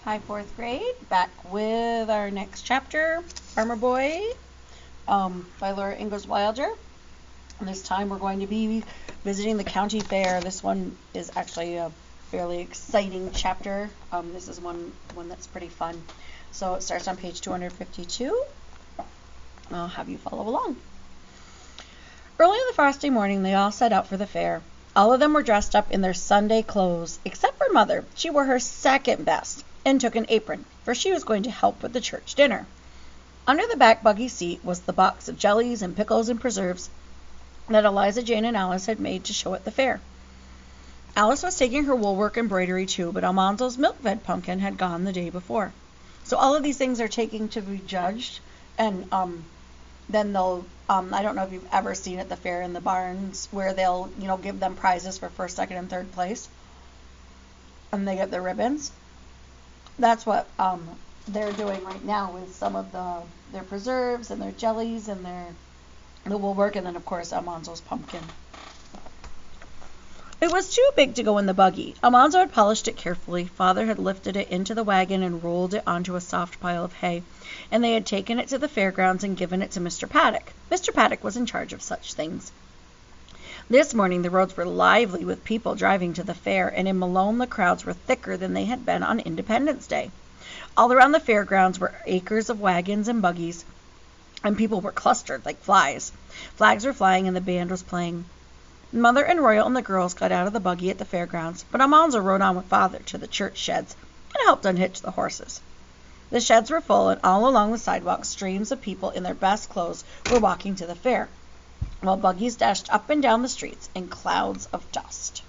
Hi, fourth grade. Back with our next chapter, Farmer Boy, by Laura Ingalls Wilder. And this time we're going to be visiting the county fair. This one is actually a fairly exciting chapter. This is one that's pretty fun. So it starts on page 252. I'll have you follow along. Early in the frosty morning, they all set out for the fair. All of them were dressed up in their Sunday clothes, except for Mother. She wore her second best and took an apron, for she was going to help with the church dinner. Under the back buggy seat was the box of jellies and pickles and preserves that Eliza Jane and Alice had made to show at the fair. Alice was taking her woolwork embroidery too, but Almanzo's milk-fed pumpkin had gone the day before. So all of these things are taking to be judged, and then they'll, I don't know if you've ever seen at the fair in the barns where they'll, give them prizes for first, second, and third place, and they get their ribbons. That's what they're doing right now with some of their preserves and their jellies and the woolwork, and then of course Almanzo's pumpkin. It was too big to go in the buggy. Almanzo had polished it carefully. Father had lifted it into the wagon and rolled it onto a soft pile of hay, and they had taken it to the fairgrounds and given it to Mr. Paddock. Mr. Paddock was in charge of such things. This morning the roads were lively with people driving to the fair, and in Malone the crowds were thicker than they had been on Independence Day. All around the fairgrounds were acres of wagons and buggies, and people were clustered like flies. Flags were flying and the band was playing. Mother and Royal and the girls got out of the buggy at the fairgrounds, but Almanzo rode on with Father to the church sheds and helped unhitch the horses. The sheds were full, and all along the sidewalk streams of people in their best clothes were walking to the fair, while buggies dashed up and down the streets in clouds of dust.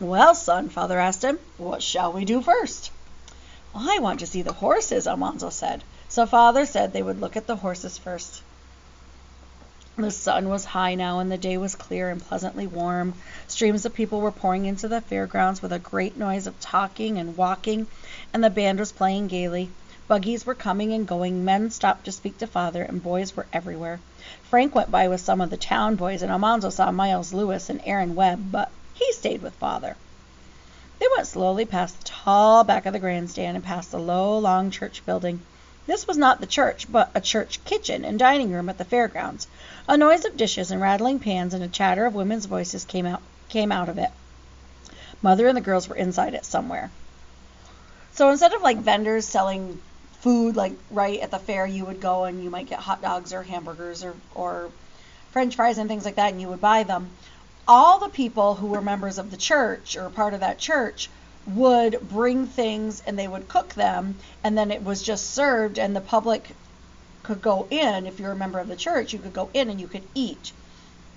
"Well, son," Father asked him, "what shall we do first?" "Well, I want to see the horses," Almanzo said. So Father said they would look at the horses first. The sun was high now, and the day was clear and pleasantly warm. Streams of people were pouring into the fairgrounds with a great noise of talking and walking, and the band was playing gaily. Buggies were coming and going. Men stopped to speak to Father, and boys were everywhere. Frank went by with some of the town boys, and Almanzo saw Miles Lewis and Aaron Webb, but he stayed with Father. They went slowly past the tall back of the grandstand and past the low, long church building. This was not the church, but a church kitchen and dining room at the fairgrounds. A noise of dishes and rattling pans and a chatter of women's voices came out of it. Mother and the girls were inside it somewhere. So instead of vendors selling food right at the fair, you would go and you might get hot dogs or hamburgers or French fries and things like that, and you would buy them. All the people who were members of the church or part of that church would bring things, and they would cook them, and then it was just served, and the public could go in. If you're a member of the church, you could go in and you could eat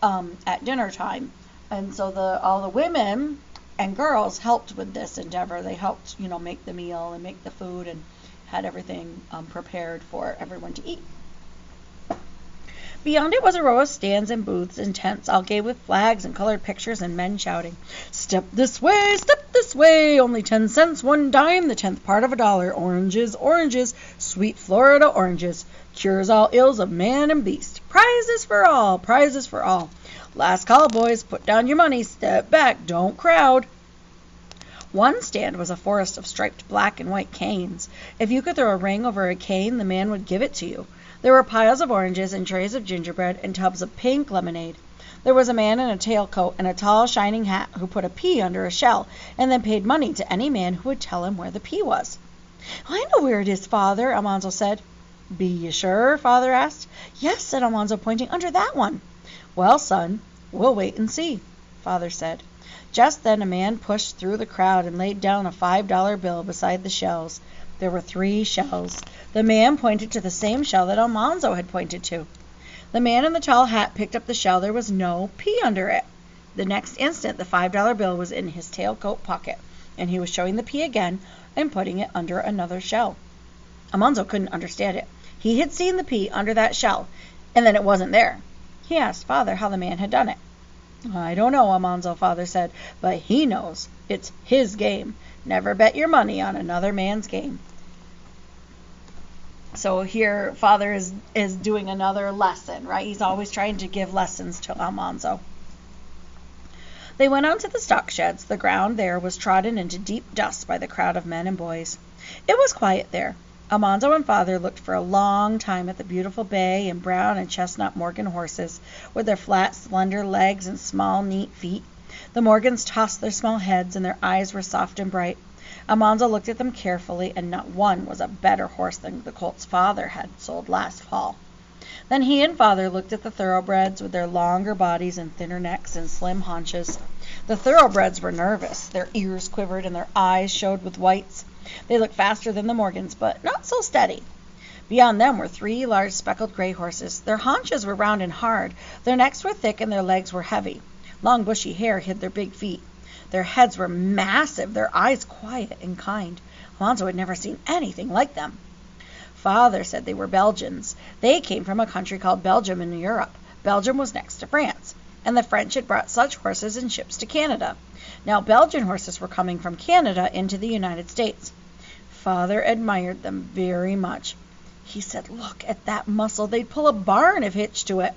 at dinner time. And so all the women and girls helped with this endeavor. They helped make the meal and make the food and had everything prepared for everyone to eat. Beyond it was a row of stands and booths and tents, all gay with flags and colored pictures and men shouting, step this way, only 10 cents, 1 dime, the 10th part of $1, oranges, oranges, sweet Florida oranges, cures all ills of man and beast, prizes for all, prizes for all. Last call, boys, put down your money, step back, don't crowd. One stand was a forest of striped black and white canes. If you could throw a ring over a cane, the man would give it to you. There were piles of oranges and trays of gingerbread and tubs of pink lemonade. There was a man in a tailcoat and a tall, shining hat who put a pea under a shell and then paid money to any man who would tell him where the pea was. "I know where it is, Father," Almanzo said. "Be you sure?" Father asked. "Yes," said Almanzo, pointing, "under that one." "Well, son, we'll wait and see," Father said. Just then a man pushed through the crowd and laid down a $5 bill beside the shells. There were 3 shells. The man pointed to the same shell that Almanzo had pointed to. The man in the tall hat picked up the shell. There was no pea under it. The next instant the $5 bill was in his tailcoat pocket, and he was showing the pea again and putting it under another shell. Almanzo couldn't understand it. He had seen the pea under that shell, and then it wasn't there. He asked Father how the man had done it. "I don't know, Almanzo," Father said, "but he knows. It's his game. Never bet your money on another man's game." So here Father is doing another lesson, right? He's always trying to give lessons to Almanzo. They went on to the stock sheds. The ground there was trodden into deep dust by the crowd of men and boys. It was quiet there. Almanzo and Father looked for a long time at the beautiful bay and brown and chestnut Morgan horses, with their flat, slender legs and small, neat feet. The Morgans tossed their small heads, and their eyes were soft and bright. Almanzo looked at them carefully, and not one was a better horse than the colts Father had sold last fall. Then he and Father looked at the thoroughbreds with their longer bodies and thinner necks and slim haunches. The thoroughbreds were nervous. Their ears quivered and their eyes showed with whites. They looked faster than the Morgans, but not so steady. Beyond them were 3 large speckled gray horses. Their haunches were round and hard. Their necks were thick and their legs were heavy. Long bushy hair hid their big feet. Their heads were massive, their eyes quiet and kind. Almanzo had never seen anything like them. Father said they were Belgians. They came from a country called Belgium in Europe. Belgium was next to France, and the French had brought such horses in ships to Canada. Now Belgian horses were coming from Canada into the United States. Father admired them very much. He said, "Look at that muscle. They'd pull a barn if hitched to it."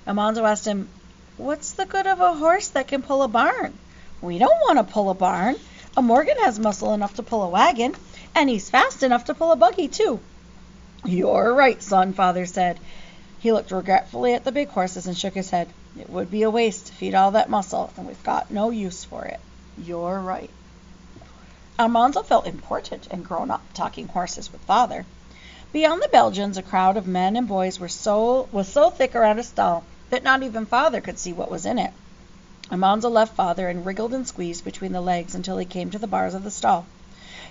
Almanzo asked him, "What's the good of a horse that can pull a barn?" "We don't want to pull a barn. A Morgan has muscle enough to pull a wagon, and he's fast enough to pull a buggy, too." "You're right, son," Father said. He looked regretfully at the big horses and shook his head. "It would be a waste to feed all that muscle, and we've got no use for it. You're right." Almanzo felt important and grown up talking horses with Father. Beyond the Belgians, a crowd of men and boys was so thick around a stall that not even Father could see what was in it. Almanzo left Father and wriggled and squeezed between the legs until he came to the bars of the stall.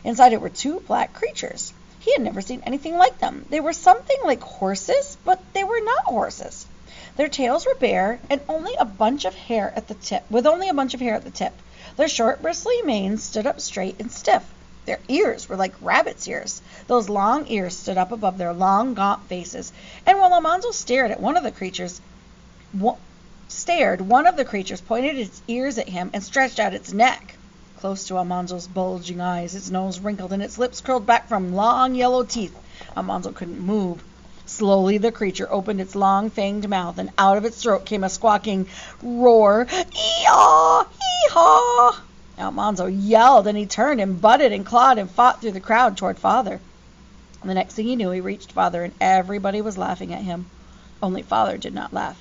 Inside it were 2 black creatures. He had never seen anything like them. They were something like horses, but they were not horses. Their tails were bare and only a bunch of hair at the tip. Their short, bristly manes stood up straight and stiff. Their ears were like rabbits' ears. Those long ears stood up above their long, gaunt faces. And while Almanzo stared at one of the creatures, one of the creatures pointed its ears at him and stretched out its neck. Close to Almanzo's bulging eyes, its nose wrinkled and its lips curled back from long yellow teeth. Almanzo couldn't move. Slowly the creature opened its long fanged mouth, and out of its throat came a squawking roar. "Ee-haw! Hee-haw!" Almanzo yelled, and he turned and butted and clawed and fought through the crowd toward Father. The next thing he knew, he reached Father, and everybody was laughing at him. Only Father did not laugh.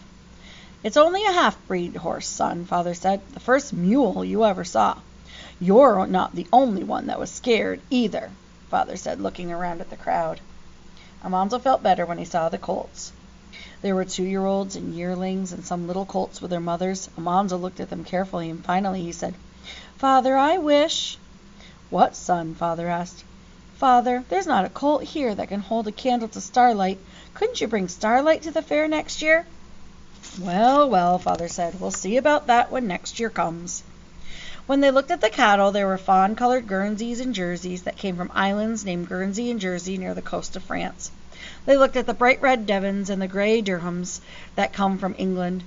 "It's only a half-breed horse, son," Father said. "The first mule you ever saw." "You're not the only one that was scared, either," Father said, looking around at the crowd. Almanzo felt better when he saw the colts. There were 2-year-olds and yearlings and some little colts with their mothers. Almanzo looked at them carefully, and finally he said, "Father, I wish—" "What, son?" Father asked. "Father, there's not a colt here that can hold a candle to Starlight. Couldn't you bring Starlight to the fair next year?" "Well, well," Father said, "we'll see about that when next year comes." When they looked at the cattle, there were fawn-colored Guernseys and Jerseys that came from islands named Guernsey and Jersey near the coast of France. They looked at the bright red Devons and the gray Durhams that come from England.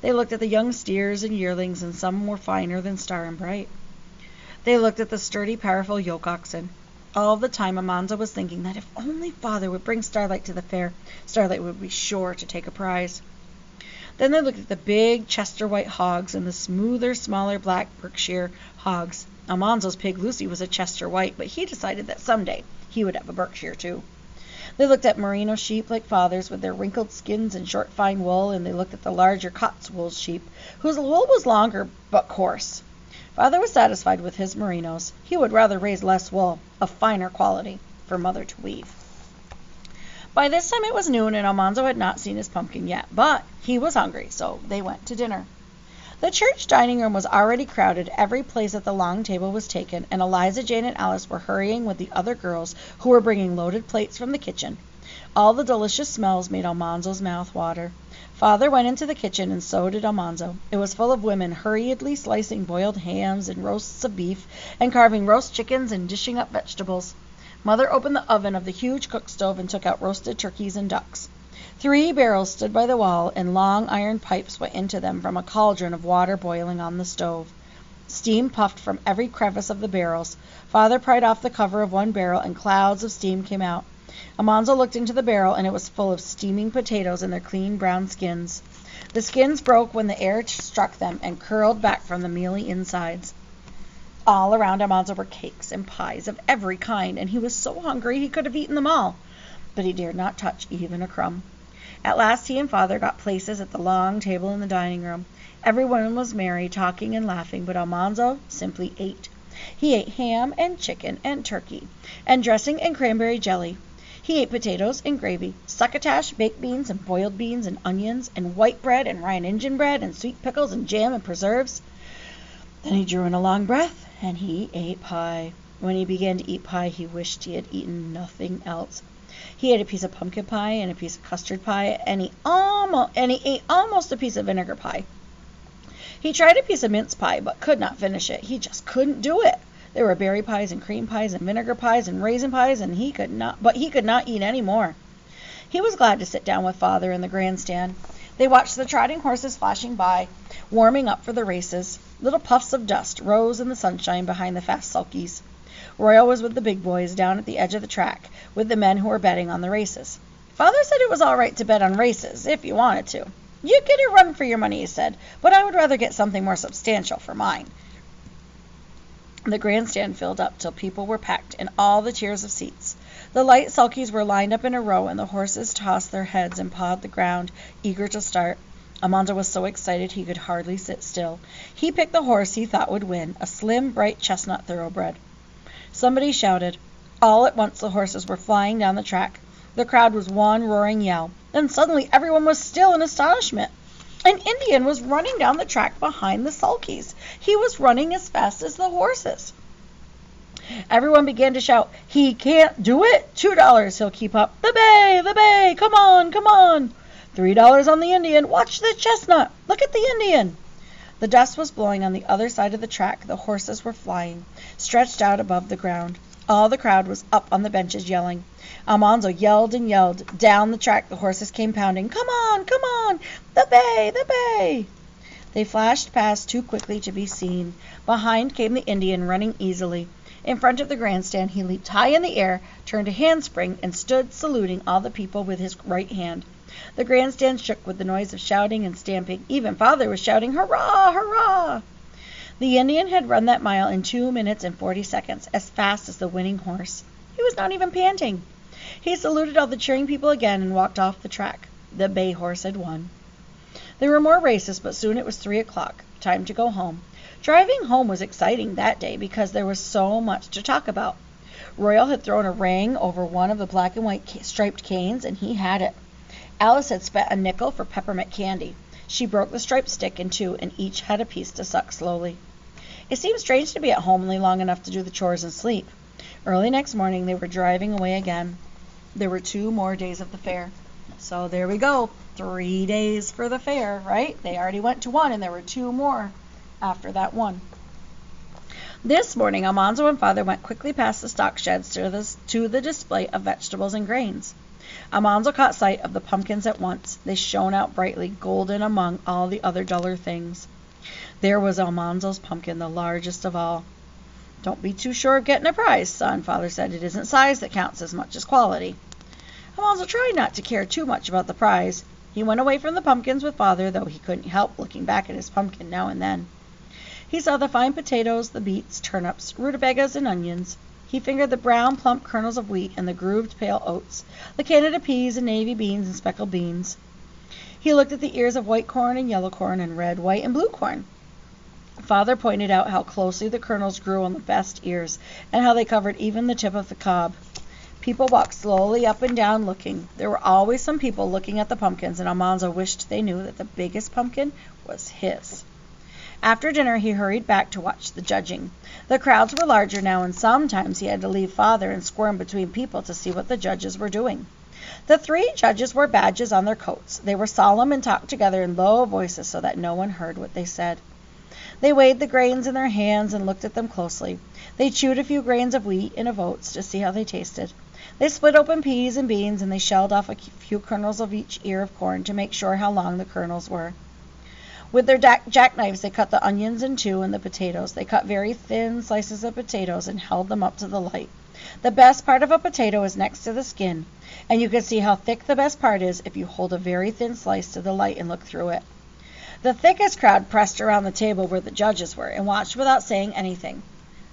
They looked at the young steers and yearlings, and some were finer than Star and Bright. They looked at the sturdy, powerful yoke oxen. All the time Almanzo was thinking that if only Father would bring Starlight to the fair, Starlight would be sure to take a prize. Then they looked at the big Chester white hogs and the smoother, smaller black Berkshire hogs. Almanzo's pig Lucy was a Chester white, but he decided that someday he would have a Berkshire too. They looked at merino sheep like Father's with their wrinkled skins and short fine wool, and they looked at the larger Cotswold sheep whose wool was longer but coarse. Father was satisfied with his merinos. He would rather raise less wool, of finer quality, for Mother to weave. By this time it was noon, and Almanzo had not seen his pumpkin yet, but he was hungry, so they went to dinner. The church dining room was already crowded. Every place at the long table was taken, and Eliza, Jane, and Alice were hurrying with the other girls who were bringing loaded plates from the kitchen. All the delicious smells made Almanzo's mouth water. Father went into the kitchen, and so did Almanzo. It was full of women hurriedly slicing boiled hams and roasts of beef, and carving roast chickens and dishing up vegetables. Mother opened the oven of the huge cook stove and took out roasted turkeys and ducks. 3 barrels stood by the wall, and long iron pipes went into them from a cauldron of water boiling on the stove. Steam puffed from every crevice of the barrels. Father pried off the cover of one barrel, and clouds of steam came out. Almanzo looked into the barrel, and it was full of steaming potatoes in their clean brown skins. The skins broke when the air struck them and curled back from the mealy insides. All around Almanzo were cakes and pies of every kind, and he was so hungry he could have eaten them all, but he dared not touch even a crumb. At last he and Father got places at the long table in the dining room. Everyone was merry, talking and laughing, but Almanzo simply ate. He ate ham and chicken and turkey, and dressing and cranberry jelly. He ate potatoes and gravy, succotash, baked beans and boiled beans and onions, and white bread and Ryan Injun bread and sweet pickles and jam and preserves. Then he drew in a long breath, and he ate pie. When he began to eat pie, he wished he had eaten nothing else. He ate a piece of pumpkin pie and a piece of custard pie, and he ate almost a piece of vinegar pie. He tried a piece of mince pie, but could not finish it. He just couldn't do it. There were berry pies and cream pies and vinegar pies and raisin pies, and he could not eat any more. He was glad to sit down with Father in the grandstand. They watched the trotting horses flashing by, warming up for the races. Little puffs of dust rose in the sunshine behind the fast sulkies. Royal was with the big boys down at the edge of the track, with the men who were betting on the races. Father said it was all right to bet on races, if you wanted to. You'd get a run for your money, he said, but I would rather get something more substantial for mine. The grandstand filled up till people were packed in all the tiers of seats. The light sulkies were lined up in a row, and the horses tossed their heads and pawed the ground, eager to start. Almanzo was so excited he could hardly sit still. He picked the horse he thought would win, a slim, bright chestnut thoroughbred. Somebody shouted. All at once the horses were flying down the track. The crowd was one roaring yell. Then suddenly everyone was still in astonishment. An Indian was running down the track behind the sulkies. He was running as fast as the horses. Everyone began to shout, "He can't do it! $2, he'll keep up. The bay, come on, come on. $3 on the Indian. Watch the chestnut. Look at the Indian." The dust was blowing on the other side of the track. The horses were flying, stretched out above the ground. All the crowd was up on the benches yelling. Almanzo yelled and yelled. Down the track the horses came pounding. Come on, come on! The bay, the bay! They flashed past too quickly to be seen. Behind came the Indian, running easily. In front of the grandstand he leaped high in the air, turned a handspring, and stood saluting all the people with his right hand. The grandstand shook with the noise of shouting and stamping. Even Father was shouting, "Hurrah! Hurrah!" The Indian had run that mile in 2 minutes and 40 seconds, as fast as the winning horse. He was not even panting. He saluted all the cheering people again and walked off the track. The bay horse had won. There were more races, but soon it was 3 o'clock. Time to go home. Driving home was exciting that day because there was so much to talk about. Royal had thrown a ring over one of the black and white striped canes, and he had it. Alice had spent a nickel for peppermint candy. She broke the striped stick in two, and each had a piece to suck slowly. It seemed strange to be at home only long enough to do the chores and sleep. Early next morning they were driving away again. There were 2 more days of the fair. So there we go. 3 days for the fair, right? They already went to 1, and there were 2 more after that 1. This morning Almanzo and Father went quickly past the stock sheds to the display of vegetables and grains. Almanzo caught sight of the pumpkins at once. They shone out brightly, golden among all the other duller things. There was Almanzo's pumpkin, the largest of all. "Don't be too sure of getting a prize, son," Father said. "It isn't size that counts as much as quality." Almanzo tried not to care too much about the prize. He went away from the pumpkins with Father, though he couldn't help looking back at his pumpkin now and then. He saw the fine potatoes, the beets, turnips, rutabagas, and onions. He fingered the brown, plump kernels of wheat and the grooved, pale oats, the Canada peas and navy beans and speckled beans. He looked at the ears of white corn and yellow corn and red, white, and blue corn. Father pointed out how closely the kernels grew on the best ears, and how they covered even the tip of the cob. People walked slowly up and down looking. There were always some people looking at the pumpkins, and Almanzo wished they knew that the biggest pumpkin was his. After dinner he hurried back to watch the judging. The crowds were larger now, and sometimes he had to leave Father and squirm between people to see what the judges were doing. The 3 judges wore badges on their coats. They were solemn and talked together in low voices so that no one heard what they said. They weighed the grains in their hands and looked at them closely. They chewed a few grains of wheat and of oats to see how they tasted. They split open peas and beans, and they shelled off a few kernels of each ear of corn to make sure how long the kernels were. With their jackknives they cut the onions in 2 and the potatoes. They cut very thin slices of potatoes and held them up to the light. The best part of a potato is next to the skin, and you can see how thick the best part is if you hold a very thin slice to the light and look through it. The thickest crowd pressed around the table where the judges were and watched without saying anything.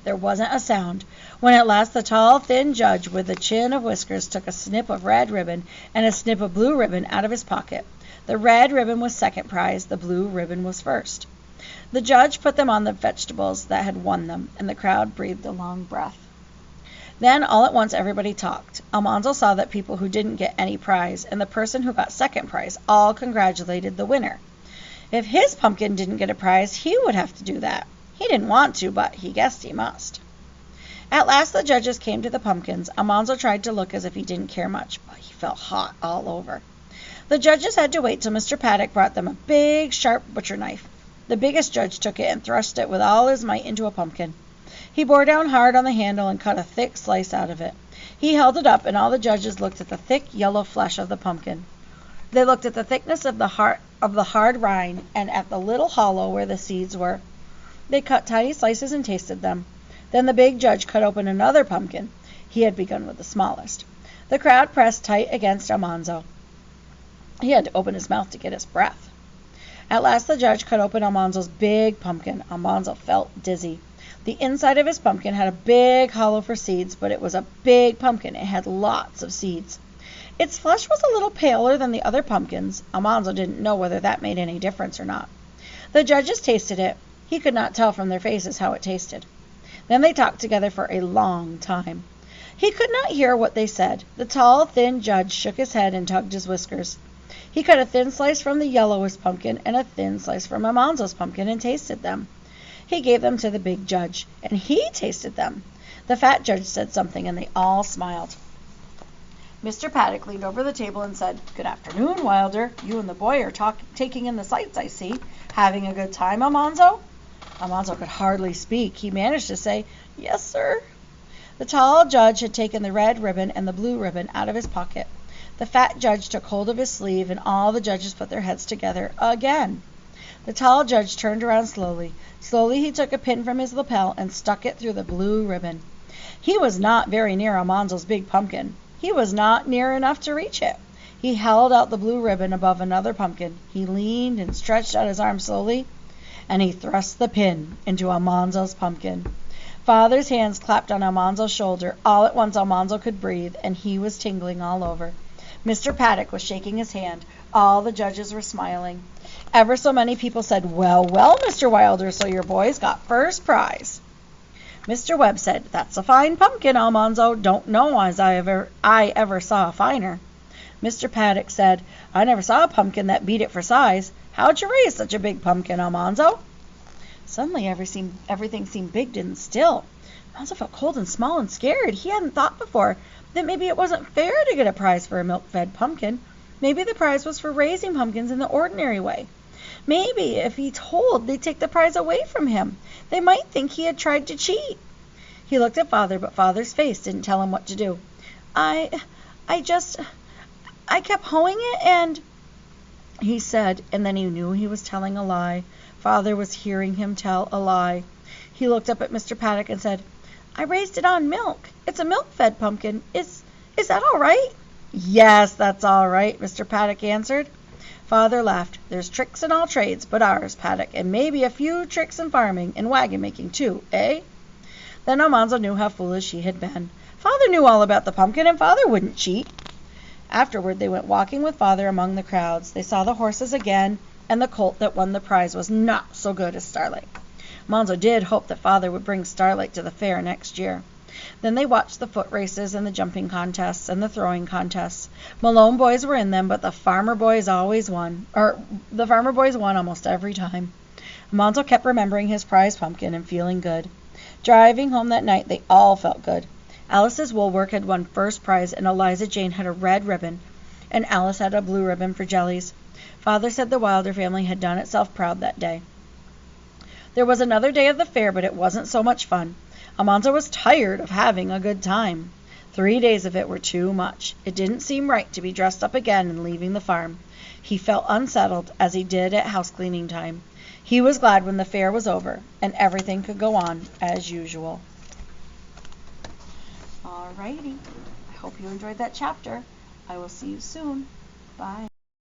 There wasn't a sound. When at last the tall, thin judge with the chin of whiskers took a snip of red ribbon and a snip of blue ribbon out of his pocket. The red ribbon was second prize, the blue ribbon was first. The judge put them on the vegetables that had won them, and the crowd breathed a long breath. Then all at once everybody talked. Almanzo saw that people who didn't get any prize and the person who got second prize all congratulated the winner. If his pumpkin didn't get a prize, he would have to do that. He didn't want to, but he guessed he must. At last the judges came to the pumpkins. Almanzo tried to look as if he didn't care much, but he felt hot all over. The judges had to wait till Mr. Paddock brought them a big, sharp butcher knife. The biggest judge took it and thrust it with all his might into a pumpkin. He bore down hard on the handle and cut a thick slice out of it. He held it up, and all the judges looked at the thick yellow flesh of the pumpkin. They looked at the thickness of the hard rind and at the little hollow where the seeds were. They cut tiny slices and tasted them. Then the big judge cut open another pumpkin. He had begun with the smallest. The crowd pressed tight against Almanzo. He had to open his mouth to get his breath. At last the judge cut open Almanzo's big pumpkin. Almanzo felt dizzy. The inside of his pumpkin had a big hollow for seeds, but it was a big pumpkin. It had lots of seeds. Its flesh was a little paler than the other pumpkins. Almanzo didn't know whether that made any difference or not. The judges tasted it. He could not tell from their faces how it tasted. Then they talked together for a long time. He could not hear what they said. The tall, thin judge shook his head and tugged his whiskers. He cut a thin slice from the yellowest pumpkin and a thin slice from Almanzo's pumpkin and tasted them. He gave them to the big judge, and he tasted them. The fat judge said something, and they all smiled. Mr. Paddock leaned over the table and said, "Good afternoon, Wilder. You and the boy are taking in the sights, I see. Having a good time, Almanzo?" Almanzo could hardly speak. He managed to say, "Yes, sir." The tall judge had taken the red ribbon and the blue ribbon out of his pocket. The fat judge took hold of his sleeve, and all the judges put their heads together again. The tall judge turned around slowly. Slowly he took a pin from his lapel and stuck it through the blue ribbon. He was not very near Almanzo's big pumpkin. He was not near enough to reach it. He held out the blue ribbon above another pumpkin. He leaned and stretched out his arm slowly, and he thrust the pin into Almanzo's pumpkin. Father's hands clapped on Almanzo's shoulder. All at once Almanzo could breathe, and he was tingling all over. Mr. Paddock was shaking his hand. All the judges were smiling. Ever so many people said, "Well, well, Mr. Wilder, so your boys got first prize." Mr. Webb said, "That's a fine pumpkin, Almanzo. Don't know as I ever saw a finer." Mr. Paddock said, "I never saw a pumpkin that beat it for size. How'd you raise such a big pumpkin, Almanzo?" Suddenly everything seemed big and still. Almanzo felt cold and small and scared. He hadn't thought before that maybe it wasn't fair to get a prize for a milk-fed pumpkin. Maybe the prize was for raising pumpkins in the ordinary way. Maybe if he told, they'd take the prize away from him. They might think he had tried to cheat. He looked at Father, but Father's face didn't tell him what to do. I kept hoeing it and," he said, and then he knew he was telling a lie. Father was hearing him tell a lie. He looked up at Mr. Paddock and said, "I raised it on milk. It's a milk-fed pumpkin. Is that all right?" "Yes, that's all right," Mr. Paddock answered. Father laughed. "There's tricks in all trades but ours, Paddock, and maybe a few tricks in farming and wagon making too, eh?" Then Almanzo knew how foolish he had been. Father knew all about the pumpkin, and Father wouldn't cheat. Afterward they went walking with Father among the crowds. They saw the horses again, and the colt that won the prize was not so good as Starlight. Almanzo did hope that Father would bring Starlight to the fair next year. Then they watched the foot races and the jumping contests and the throwing contests. Malone boys were in them, but the farmer boys won almost every time. Almanzo kept remembering his prize pumpkin and feeling good. Driving home that night, they all felt good. Alice's woolwork had won first prize, and Eliza Jane had a red ribbon, and Alice had a blue ribbon for jellies. Father said the Wilder family had done itself proud that day. There was another day of the fair, but it wasn't so much fun. Almanzo was tired of having a good time. 3 days of it were too much. It didn't seem right to be dressed up again and leaving the farm. He felt unsettled, as he did at house-cleaning time. He was glad when the fair was over, and everything could go on as usual. Alrighty. I hope you enjoyed that chapter. I will see you soon. Bye.